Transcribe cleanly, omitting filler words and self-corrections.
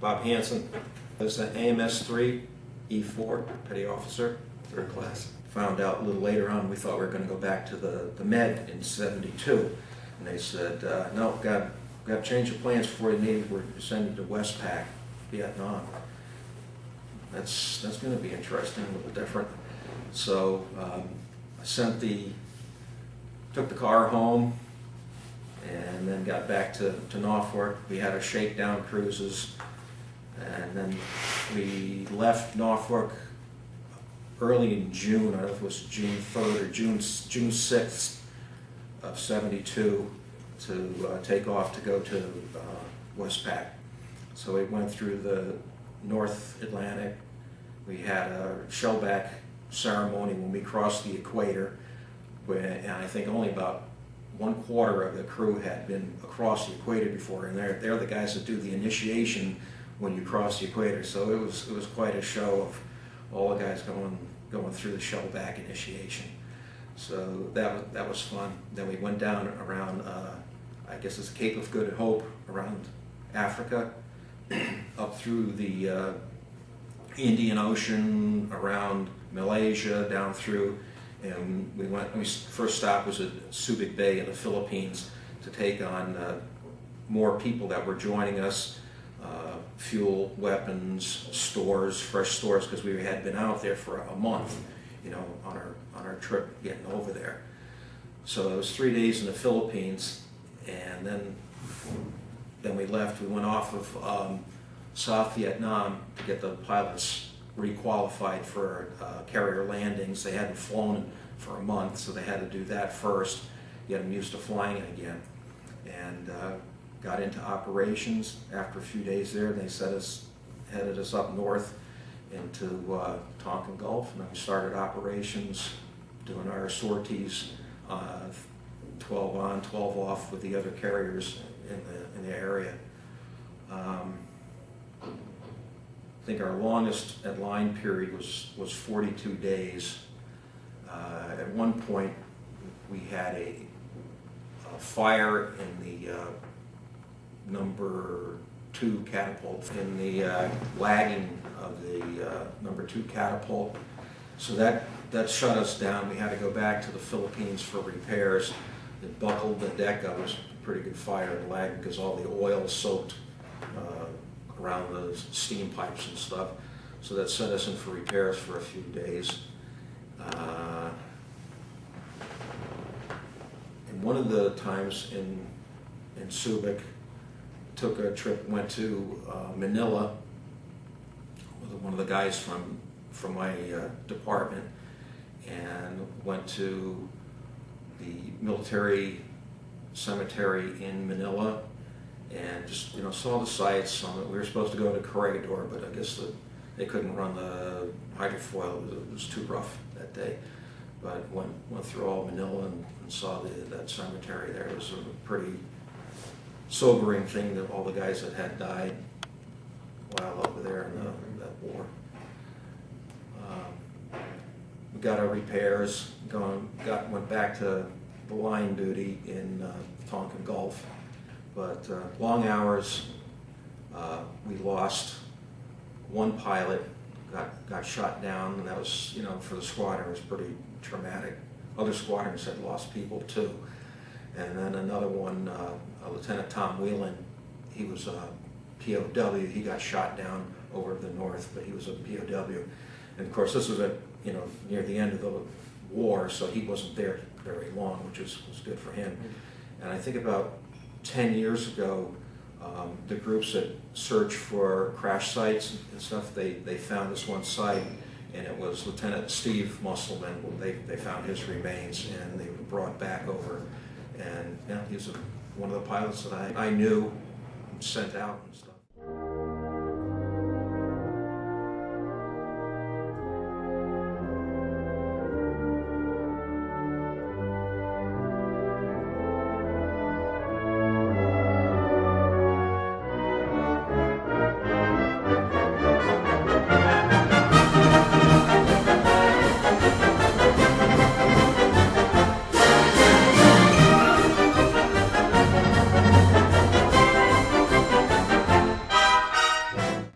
Bob Hansen. I was an AMS-3, E4, petty officer, third class. Found out a little later on we thought we were going to go back to the Med in '72. And they said, no, got to change the plans before you need. We're sending to WestPac, Vietnam. That's going to be interesting, a little different. So I took the car home and then got back to Norfolk. We had our shakedown cruises, and then we left Norfolk early in June. I don't know if it was June 3rd or June 6th of '72 to take off to go to WestPac. So we went through the North Atlantic. We had a shellback ceremony when we crossed the equator, and I think only about 1/4 of the crew had been across the equator before, and they're the guys that do the initiation when you cross the equator. So it was quite a show of all the guys going through the shellback initiation. So that was fun. Then we went down around I guess it's Cape of Good Hope, around Africa, up through the Indian Ocean, around Malaysia, down through, and first stop was at Subic Bay in the Philippines to take on more people that were joining us, fuel, weapons, stores, fresh stores, because we had been out there for a month, on our trip getting over there. So it was 3 days in the Philippines, and then we left. We went off of South Vietnam to get the pilots requalified for carrier landings. They hadn't flown for a month, so they had to do that first, get them used to flying it again. And got into operations. After a few days there, they headed us up north into Tonkin Gulf, and then we started operations, doing our sorties, 12 on, 12 off with the other carriers in the area. I think our longest at line period was 42 days. At one point, we had a fire in the number 2 catapult, in the lagging of the number 2 catapult. So that shut us down. We had to go back to the Philippines for repairs. It buckled the deck up. It was a pretty good fire and lagging because all the oil soaked around the steam pipes and stuff. So that sent us in for repairs for a few days. And one of the times in Subic, took a trip, went to Manila with one of the guys from my department, and went to the military cemetery in Manila, and just saw the sights. We were supposed to go to Corregidor, but I guess they couldn't run the hydrofoil. It was too rough that day. But went through all Manila and saw that cemetery there. It was a pretty sobering thing, that all the guys that had died while over there in that war. We got our repairs going. Went back to the line duty in Tonkin Gulf, but long hours. We lost one pilot, got shot down, and that was, for the squadron, it was pretty traumatic. Other squadrons had lost people too. And then another one, Lieutenant Tom Whelan, he was a POW. He got shot down over the north, but he was a POW. And of course, this was near the end of the war, so he wasn't there very long, which was good for him. And I think about 10 years ago, the groups that search for crash sites and stuff, they found this one site, and it was Lieutenant Steve Musselman. They found his remains, and they were brought back over. And he was one of the pilots that I knew and sent out and stuff.